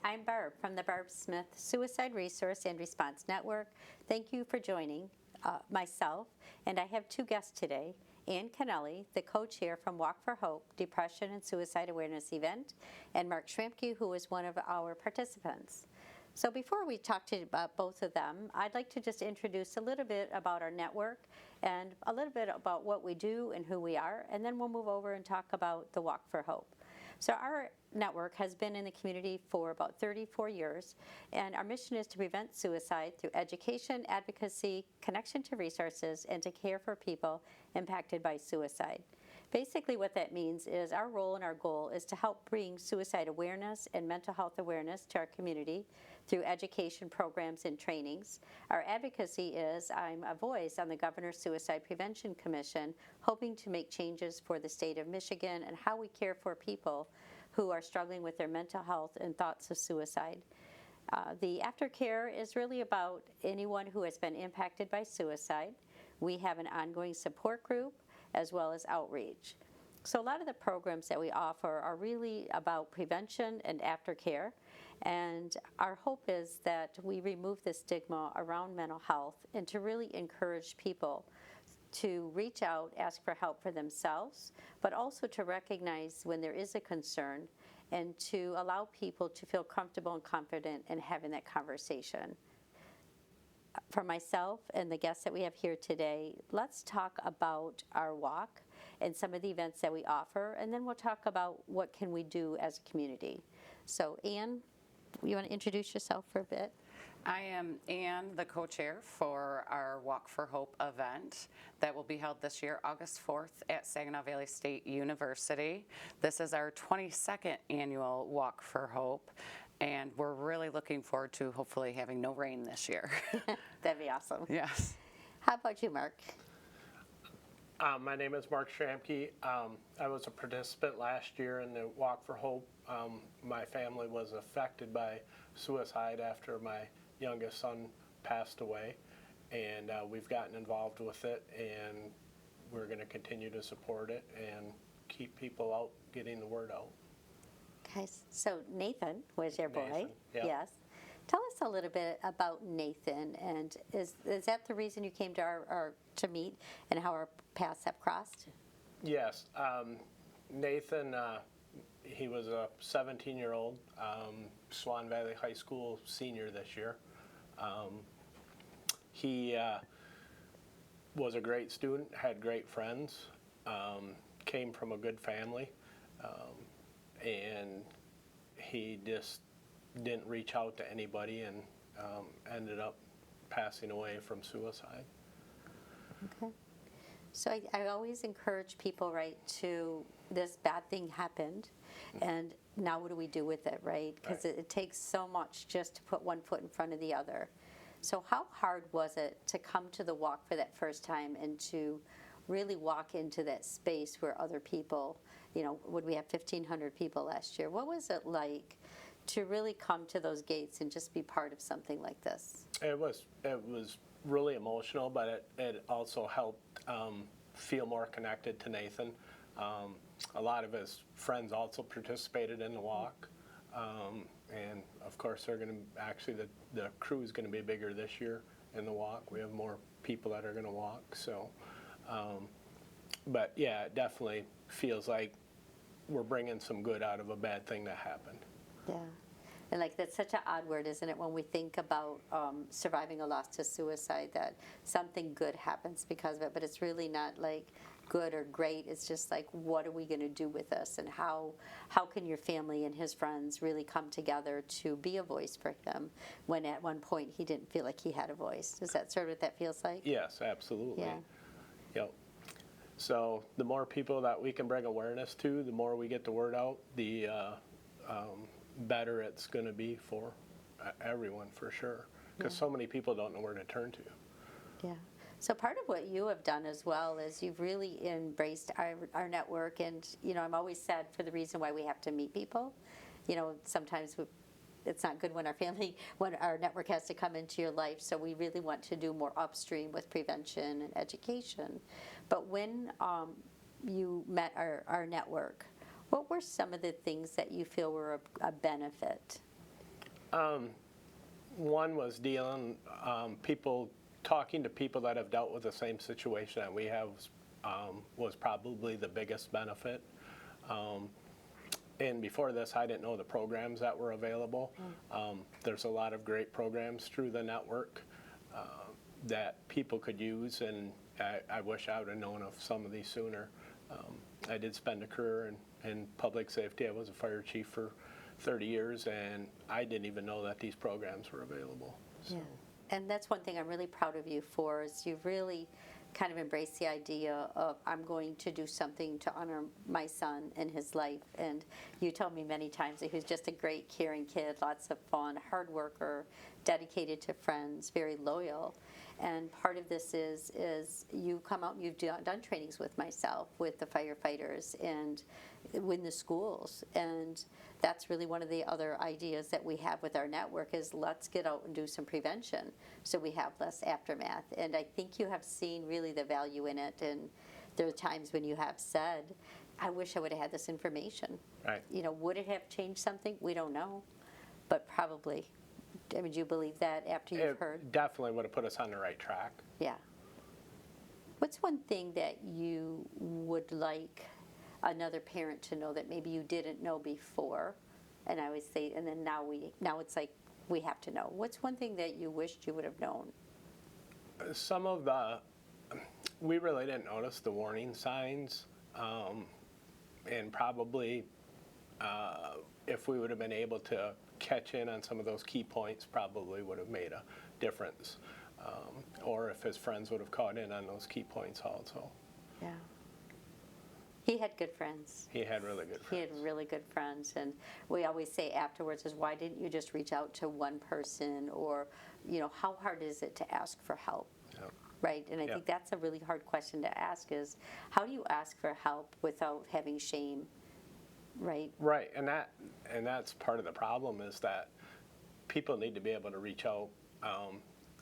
Hi, I'm Barb from the Barb Smith Suicide Resource and Response Network. Thank you for joining myself, and I have two guests today. Ann Kennelly, the co-chair from Walk for Hope Depression and Suicide Awareness Event, and Mark Schramke, who is one of our participants. So before we talk to you about both of them, I'd like to just introduce a little bit about our network and a little bit about what we do and who we are, and then we'll move over and talk about the Walk for Hope. So our network has been in the community for about 34 years, and our mission is to prevent suicide through education, advocacy, connection to resources, and to care for people impacted by suicide. Basically what that means is our role and our goal is to help bring suicide awareness and mental health awareness to our community through education programs and trainings. Our advocacy is I'm a voice on the Governor's Suicide Prevention Commission, hoping to make changes for the state of Michigan and how we care for people who are struggling with their mental health and thoughts of suicide. The aftercare is really about anyone who has been impacted by suicide. We have an ongoing support group as well as outreach. So a lot of the programs that we offer are really about prevention and aftercare, and our hope is that we remove the stigma around mental health and to really encourage people to reach out, ask for help for themselves, but also to recognize when there is a concern and to allow people to feel comfortable and confident in having that conversation. For myself and the guests that we have here today, let's talk about our walk and some of the events that we offer, and then we'll talk about what can we do as a community. So Ann, you want to introduce yourself for a bit? I am Ann, the co-chair for our Walk for Hope event that will be held this year, August 4th at Saginaw Valley State University. This is our 22nd annual Walk for Hope, and we're really looking forward to hopefully having no rain this year. That'd be awesome. Yes. How about you, Mark? My name is Mark Schramke. I was a participant last year in the Walk for Hope. My family was affected by suicide after my youngest son passed away, and we've gotten involved with it, and we're going to continue to support it and keep people out getting the word out. Okay, so Nathan was your boy. Nathan, yeah. Yes. Tell us a little bit about Nathan, and is that the reason you came to our to meet and how our paths have crossed? Yes. Nathan, he was a 17-year-old Swan Valley High School senior this year. He was a great student, had great friends, came from a good family, and he just didn't reach out to anybody and ended up passing away from suicide. Okay. So I always encourage people, right, to this bad thing happened, and now what do we do with it, right? Because it takes so much just to put one foot in front of the other. So how hard was it to come to the walk for that first time and to really walk into that space where other people, you know, would we have 1,500 people last year? What was it like to really come to those gates and just be part of something like this? It was really emotional, but it also helped feel more connected to Nathan. A lot of his friends also participated in the walk, and of course they're going to actually the crew is going to be bigger this year in the walk. We have more people that are going to walk. So, but yeah, it definitely feels like we're bringing some good out of a bad thing that happened. Yeah. And like that's such an odd word, isn't it, when we think about surviving a loss to suicide, that something good happens because of it, but it's really not like good or great. It's just like, what are we going to do with this, and how can your family and his friends really come together to be a voice for him when at one point he didn't feel like he had a voice? Is that sort of what that feels like? Yes, absolutely. Yeah. Yep. So the more people that we can bring awareness to, the more we get the word out, the better it's going to be for everyone, for sure, because so many people don't know where to turn to. Yeah. So part of what you have done as well is you've really embraced our network, and you know, I'm always sad for the reason why we have to meet people. You know, sometimes it's not good when our network has to come into your life, so we really want to do more upstream with prevention and education. But when you met our network, what were some of the things that you feel were a benefit One was talking to people that have dealt with the same situation that we have was probably the biggest benefit. And before this, I didn't know the programs that were available. There's a lot of great programs through the network that people could use, and I wish I would have known of some of these sooner. I did spend a career in public safety. I was a fire chief for 30 years, and I didn't even know that these programs were available. So. Yeah. And that's one thing I'm really proud of you for, is you've really kind of embraced the idea of, I'm going to do something to honor my son and his life. And you told me many times that he was just a great, caring kid, lots of fun, hard worker, dedicated to friends, very loyal. And part of this is you come out and you've done trainings with myself, with the firefighters, and in the schools. And that's really one of the other ideas that we have with our network, is let's get out and do some prevention so we have less aftermath. And I think you have seen really the value in it. And there are times when you have said, I wish I would have had this information. Right. You know, would it have changed something? We don't know, but probably. I mean, do you believe that after you've heard? It definitely would have put us on the right track. Yeah. What's one thing that you would like another parent to know that maybe you didn't know before? And I always say, and then now it's like we have to know. What's one thing that you wished you would have known? We really didn't notice the warning signs, and probably if we would have been able to catch in on some of those key points, probably would have made a difference. Or if his friends would have caught in on those key points also. Yeah. He had good friends. He had really good friends. He had really good friends, and we always say afterwards is, why didn't you just reach out to one person? Or, you know, how hard is it to ask for help? Yep. Right, and I Yep. think that's a really hard question to ask, is how do you ask for help without having shame, right? Right, and that's part of the problem, is that people need to be able to reach out.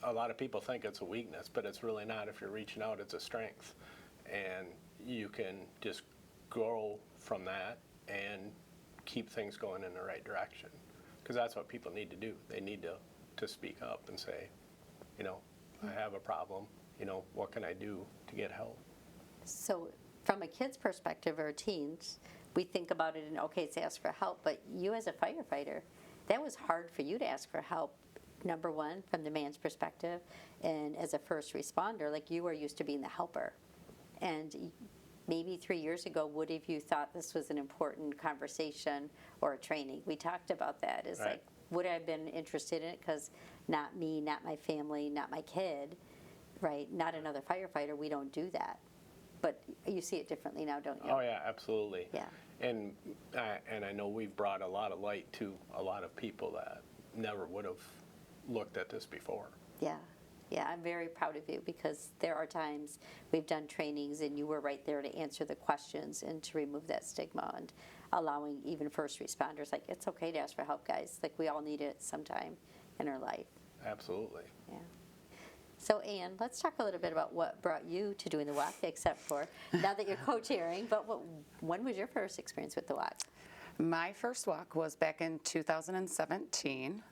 A lot of people think it's a weakness, but it's really not. If you're reaching out, it's a strength, and you can just grow from that and keep things going in the right direction, because that's what people need to do. They need to speak up and say, you know, I have a problem, you know, what can I do to get help? So from a kid's perspective, or teens, we think about it in, okay, it's ask for help, but you as a firefighter, that was hard for you to ask for help. Number one, from the man's perspective, and as a first responder, like, you are used to being the helper. And maybe 3 years ago, would have you thought this was an important conversation or a training? We talked about that. It's Right. like, would I have been interested in it? Because not me, not my family, not my kid, right? Not another firefighter. We don't do that. But you see it differently now, don't you? Oh yeah, absolutely. Yeah. And I know we've brought a lot of light to a lot of people that never would have looked at this before. Yeah. Yeah, I'm very proud of you, because there are times we've done trainings and you were right there to answer the questions and to remove that stigma, and allowing even first responders, like, it's okay to ask for help, guys. Like, we all need it sometime in our life. Absolutely. Yeah. So, Ann, let's talk a little bit about what brought you to doing the walk, except for now that you're co-chairing, but when was your first experience with the walk? My first walk was back in 2017.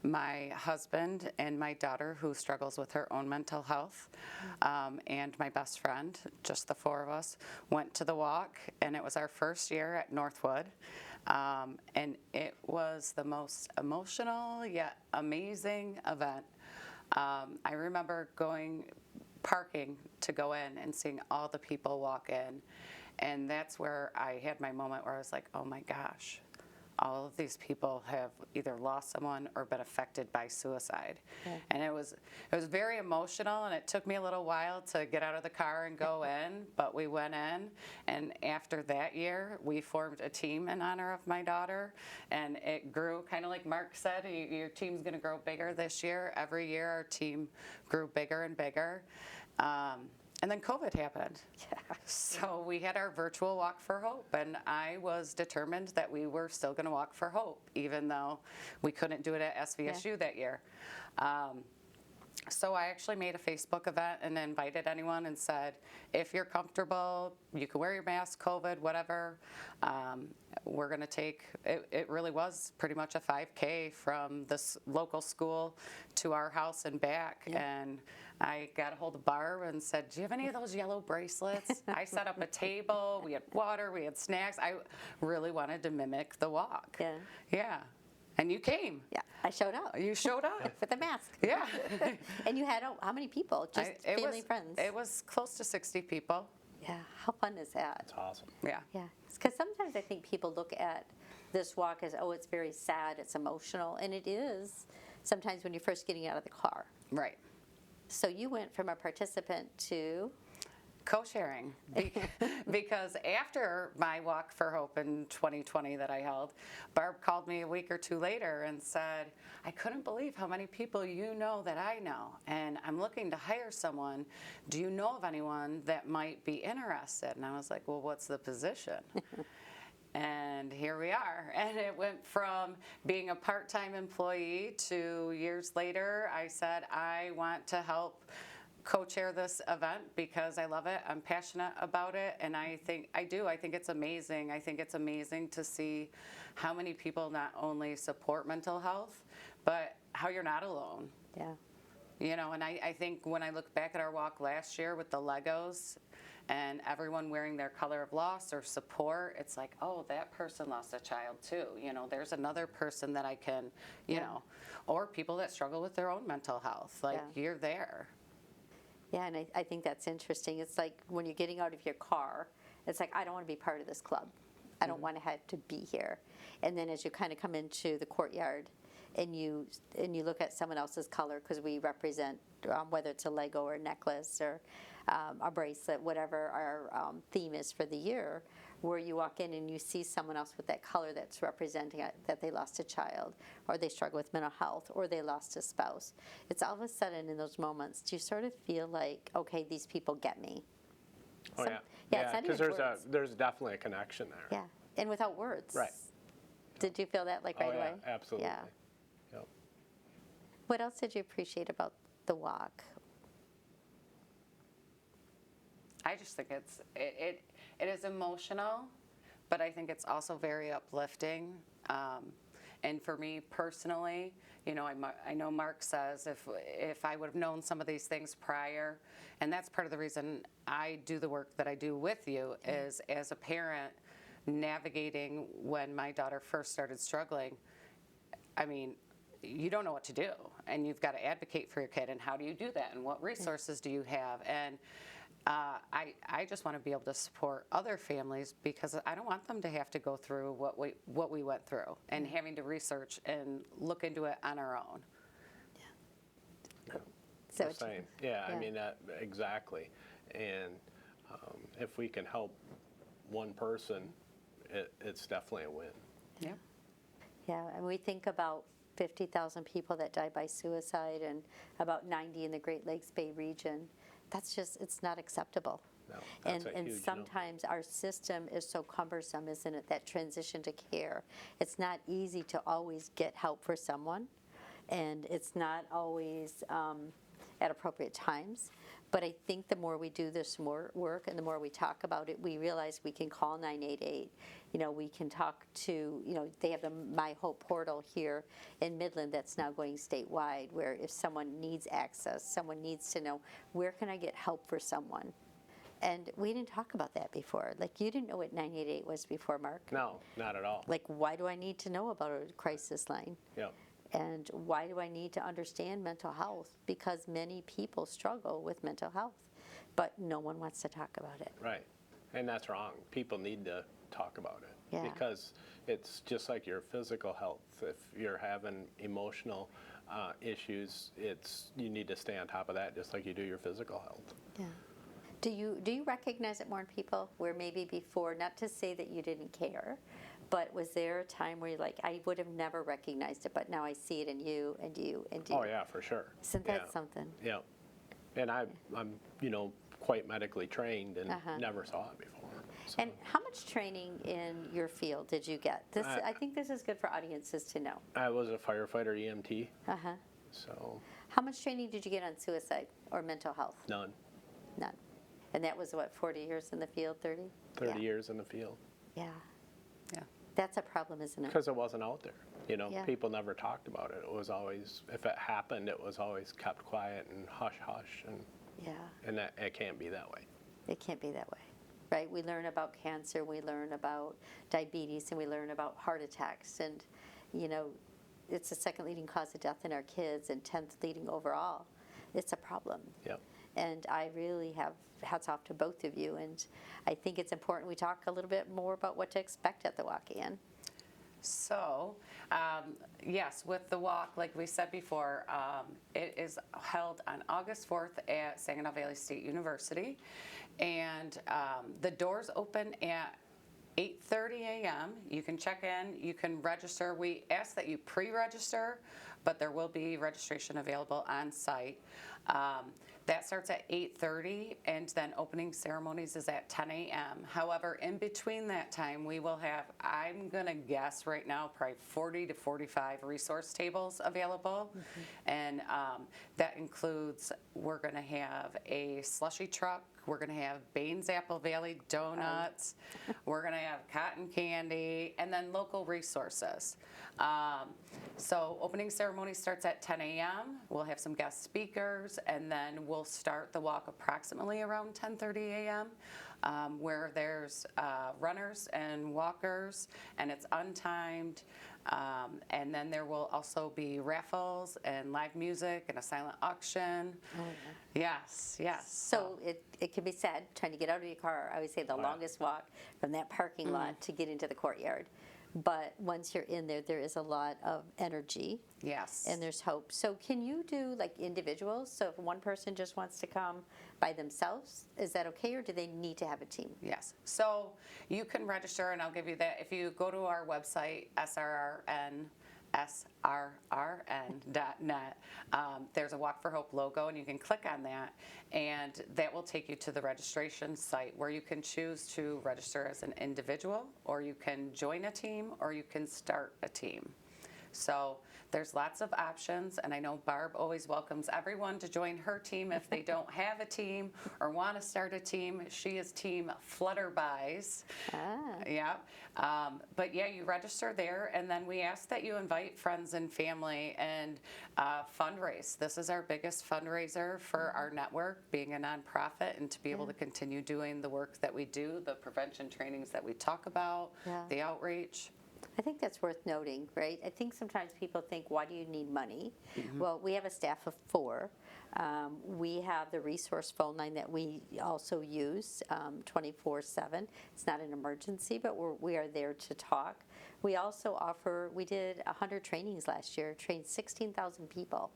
My husband and my daughter, who struggles with her own mental health, and my best friend, just the four of us, went to the walk, and it was our first year at Northwood. And it was the most emotional yet amazing event. I remember parking to go in and seeing all the people walk in. And that's where I had my moment where I was like, oh my gosh, all of these people have either lost someone or been affected by suicide. Yeah. And it was very emotional, and it took me a little while to get out of the car and go in, but we went in. And after that year, we formed a team in honor of my daughter, and it grew, kind of like Mark said, your team's going to grow bigger this year. Every year our team grew bigger and bigger. And then COVID happened. Yeah. So we had our virtual Walk for Hope, and I was determined that we were still going to walk for hope, even though we couldn't do it at SVSU that year. So I actually made a Facebook event and invited anyone and said, if you're comfortable, you can wear your mask, COVID, whatever. We're going to take, it really was pretty much a 5K from this local school to our house and back. And I got a hold of Barb and said, do you have any of those yellow bracelets? I set up a table, we had water, we had snacks. I really wanted to mimic the walk. Yeah. Yeah. And you came. Yeah, I showed up You showed up. with a mask. Yeah. And you had, how many people? Just family, friends? It was close to 60 people. Yeah, how fun is that? It's awesome. Yeah. Yeah, because sometimes I think people look at this walk as, oh, it's very sad, it's emotional, and it is sometimes when you're first getting out of the car. Right. So you went from a participant to, Co-sharing. Because after my Walk for Hope in 2020 that I held, Barb called me a week or two later and said, I couldn't believe how many people you know that I know, and I'm looking to hire someone. Do you know of anyone that might be interested? And I was like, well, what's the position? And here we are. And it went from being a part-time employee to years later, I said, I want to help co-chair this event because I love it. I'm passionate about it. And I think it's amazing. I think it's amazing to see how many people not only support mental health, but how you're not alone. yeah. You know, and I think when I look back at our walk last year with the Legos and everyone wearing their color of loss or support, it's like, oh, that person lost a child too. You know, there's another person that I can, you know, or people that struggle with their own mental health. Like, you're there. Yeah, and I think that's interesting. It's like when you're getting out of your car, it's like, I don't want to be part of this club. I don't want to have to be here. And then as you kind of come into the courtyard and you look at someone else's color, because we represent, whether it's a Lego or a necklace or a bracelet, whatever our theme is for the year, where you walk in and you see someone else with that color that's representing that they lost a child, or they struggle with mental health, or they lost a spouse. It's all of a sudden in those moments, do you sort of feel like, okay, these people get me? Oh, yeah. Yeah, it's not because even words. there's definitely a connection there. Yeah, and without words. Right. Did you feel that like right Oh, away? yeah, absolutely. Yeah. Yep. What else did you appreciate about the walk? I just think it is emotional, but I think it's also very uplifting. And for me personally, you know, I know Mark says if I would have known some of these things prior, and that's part of the reason I do the work that I do with you, is as a parent navigating when my daughter first started struggling. I mean, you don't know what to do, and you've got to advocate for your kid, and how do you do that, and what resources do you have? And I just want to be able to support other families, because I don't want them to have to go through what we went through and having to research and look into it on our own. So The same. Yeah, I mean, exactly. And if we can help one person, it's definitely a win. Yeah. Yeah, and we think about 50,000 people that die by suicide and about 90 in the Great Lakes Bay region. That's just, it's not acceptable. No, that's a And huge sometimes our system is so cumbersome, isn't it, that transition to care. It's not easy to always get help for someone, and it's not always at appropriate times. But I think the more we do this work and the more we talk about it, we realize we can call 988. You know, we can talk to, you know, they have the My Hope portal here in Midland that's now going statewide, where if someone needs access, someone needs to know, where can I get help for someone? And we didn't talk about that before. Like, you didn't know what 988 was before, Mark. No, not at all. Like, why do I need to know about a crisis line? Yep. And why do I need to understand mental health? Because many people struggle with mental health, but no one wants to talk about it. Right. And that's wrong. People need to talk about it. Yeah. Because it's just like your physical health. If you're having emotional issues, you need to stay on top of that just like you do your physical health. Yeah. Do you recognize it more in people where maybe before, not to say that you didn't care, but was there a time where you're like, I would have never recognized it, but now I see it in you and you and you? Oh, yeah, for sure. Isn't that something? Yeah. And I'm, you know, quite medically trained and never saw it before. So. And how much training in your field did you get? I think this is good for audiences to know. I was a firefighter EMT. Uh-huh. So How much training did you get on suicide or mental health? none. None. And that was what, 40 years in the field, 30? 30 Yeah. years in the field. Yeah. Yeah. That's a problem, isn't it? Because it wasn't out there. You know, Yeah. people never talked about it. It was always, if it happened, it was always kept quiet and hush hush, Yeah. and that, it can't be that way. It can't be that way, right? We learn about cancer, we learn about diabetes, and we learn about heart attacks. And, you know, it's the second leading cause of death in our kids and 10th leading overall. It's a problem. Yep. And I really have hats off to both of you. And I think it's important we talk a little bit more about what to expect at the walk-in. So, yes, with the walk, like we said before, it is held on August 4th at Saginaw Valley State University. And the doors open at 8:30 a.m. You can check in, you can register. We ask that you pre-register, but there will be registration available on site. That starts at 8:30, and then opening ceremonies is at 10 a.m. However, in between that time, we will have, I'm going to guess right now, probably 40 to 45 resource tables available. And that includes, we're going to have a slushy truck, we're going to have Baines Apple Valley donuts, we're going to have cotton candy, and then local resources. So opening ceremony starts at 10 a.m. We'll have some guest speakers, and then we'll start the walk approximately around 10:30 a.m. Where there's runners and walkers, and it's untimed. And then there will also be raffles and live music and a silent auction. Yes, yes. So it can be sad trying to get out of your car. I always say the longest walk from that parking lot to get into the courtyard. But once you're in there, there is a lot of energy. Yes. And there's hope. So can you do like individuals? So if one person just wants to come by themselves, is that okay, or do they need to have a team? Yes. So you can register, and I'll give you that. If you go to our website, srrn.net, there's a Walk for Hope logo, and you can click on that, and that will take you to the registration site where you can choose to register as an individual, or you can join a team, or you can start a team. So there's lots of options, and I know Barb always welcomes everyone to join her team if they don't have a team or want to start a team. She is Team Flutterby's. Yeah. But yeah, you register there, and then we ask that you invite friends and family and fundraise. This is our biggest fundraiser for our network, being a nonprofit, and to be able to continue doing the work that we do, the prevention trainings that we talk about, the outreach. I think that's worth noting, right? I think sometimes people think, why do you need money? Well, we have a staff of 4. We have the resource phone line that we also use 24/7. It's not an emergency, but we are there to talk. We also offer, we did 100 trainings last year, trained 16,000 people.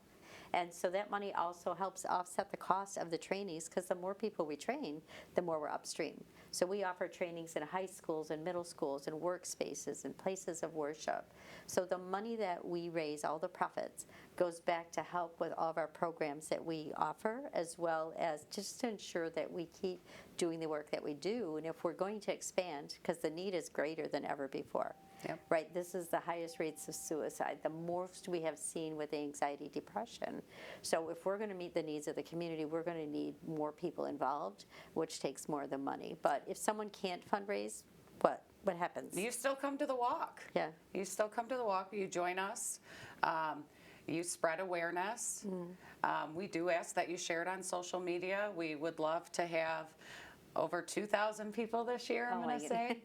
And so that money also helps offset the cost of the trainings, because the more people we train, the more we're upstream. So we offer trainings in high schools and middle schools and workspaces and places of worship. So the money that we raise, all the profits, goes back to help with all of our programs that we offer, as well as just to ensure that we keep doing the work that we do. And if we're going to expand, because the need is greater than ever before. Yep. Right, this is the highest rates of suicide, the most we have seen with anxiety, depression. So if we're going to meet the needs of the community, we're going to need more people involved, which takes more of the money. But if someone can't fundraise, what happens? You still come to the walk. Yeah. You still come to the walk. You join us. You spread awareness. We do ask that you share it on social media. We would love to have over 2,000 people this year, I'm going to say.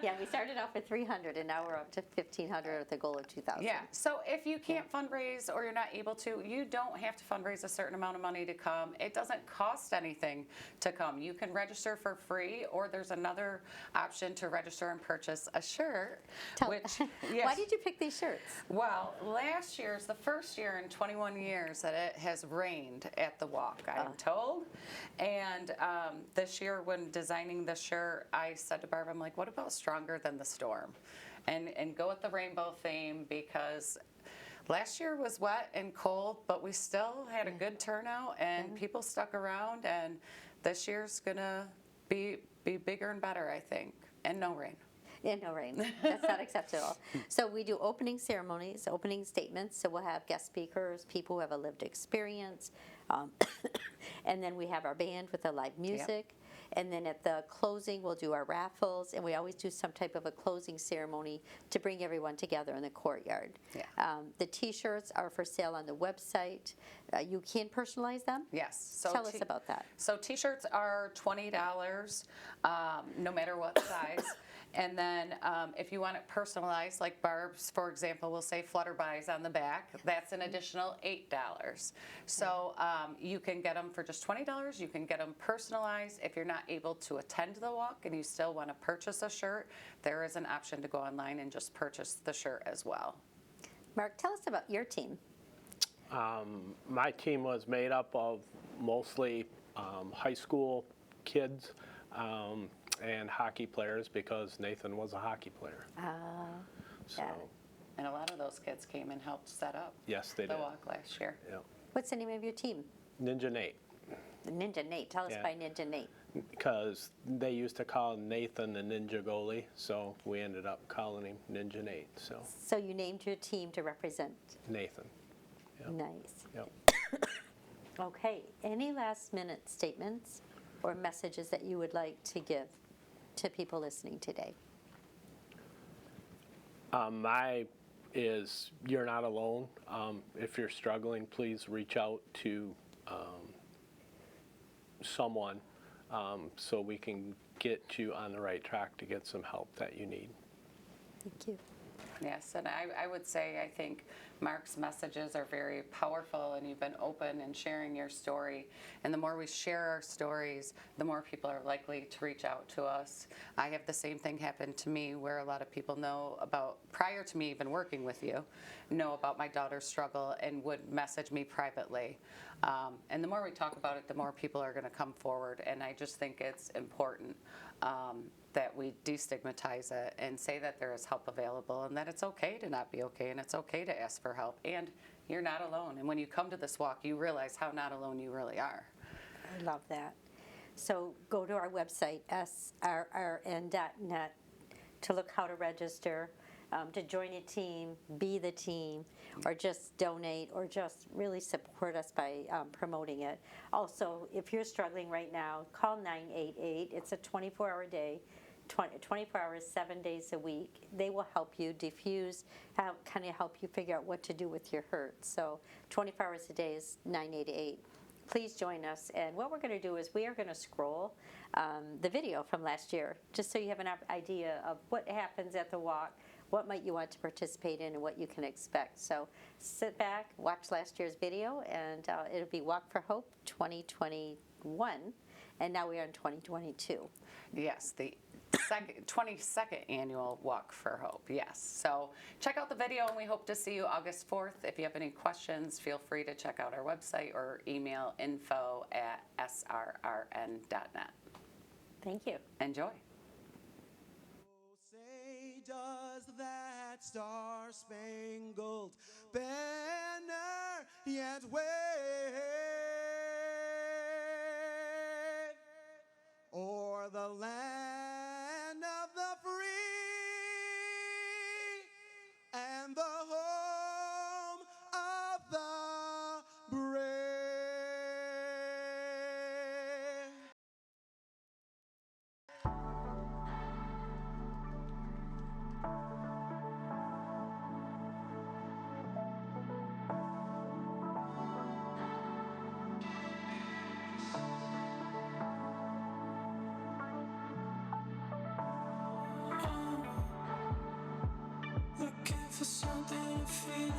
Yeah, we started off with 300, and now we're up to 1,500 with a goal of 2,000. Yeah, so if you can't fundraise or you're not able to, you don't have to fundraise a certain amount of money to come. It doesn't cost anything to come. You can register for free, or there's another option to register and purchase a shirt. Why did you pick these shirts? Well, last year is the first year in 21 years that it has rained at the walk, I'm told. And this year, when designing the shirt, I said to Barb, I'm like, what about Stronger Than the Storm? And go with the rainbow theme, because last year was wet and cold, but we still had a good turnout, and people stuck around, and this year's going to be bigger and better, I think, and no rain. Yeah, no rain. That's not acceptable. So we do opening ceremonies, opening statements. So we'll have guest speakers, people who have a lived experience. Um, and then we have our band with the live music. And then at the closing, we'll do our raffles. And we always do some type of a closing ceremony to bring everyone together in the courtyard. Yeah. The T-shirts are for sale on the website. You can personalize them? Yes. Tell us about that. So T-shirts are $20, no matter what size. And then if you want it personalized, like Barb's, for example, will say Flutterby's on the back. That's an additional $8. So you can get them for just $20. You can get them personalized. If you're not able to attend the walk and you still want to purchase a shirt, there is an option to go online and just purchase the shirt as well. Mark, tell us about your team. My team was made up of mostly high school kids and hockey players because Nathan was a hockey player. So, yeah. And a lot of those kids came and helped set up yes, they the did. walk last year. Yeah. What's the name of your team? Ninja Nate, Ninja Nate. Tell us Yeah. by Ninja Nate. because they used to call Nathan the ninja goalie, so we ended up calling him Ninja Nate. So So you named your team to represent. Nathan. Yep. Nice. Yep. Okay. Any last minute statements or messages that you would like to give to people listening today? My is you're not alone. If you're struggling, please reach out to someone so we can get you on the right track to get some help that you need. Thank you. Yes, and I would say I think Mark's messages are very powerful, and you've been open and sharing your story. And the more we share our stories, the more people are likely to reach out to us. I have the same thing happen to me where a lot of people know about, prior to me even working with you, know about my daughter's struggle and would message me privately. And the more we talk about it, the more people are going to come forward. And I just think it's important that we destigmatize it and say that there is help available and that it's okay to not be okay and it's okay to ask for help. And you're not alone. And when you come to this walk, you realize how not alone you really are. I love that. So go to our website, srrn.net, to look how to register, to join a team, be the team, or just donate, or just really support us by promoting it. Also, if you're struggling right now, call 988. It's a 24-hour day, 24 hours, 7 days a week. They will help you diffuse, kind of help you figure out what to do with your hurt. So 24 hours a day is 988. Please join us. And what we're going to do is we are going to scroll the video from last year, just so you have an idea of what happens at the walk, what might you want to participate in, and what you can expect. So sit back, watch last year's video, and it'll be Walk for Hope 2021, and now we are in 2022. Yes, the 22nd annual Walk for Hope, yes. So check out the video, and we hope to see you August 4th. If you have any questions, feel free to check out our website or email info@srrn.net. Thank you. Enjoy. Say, does that star-spangled banner yet wave o'er the land of the free and the home of the brave? Looking for something to feel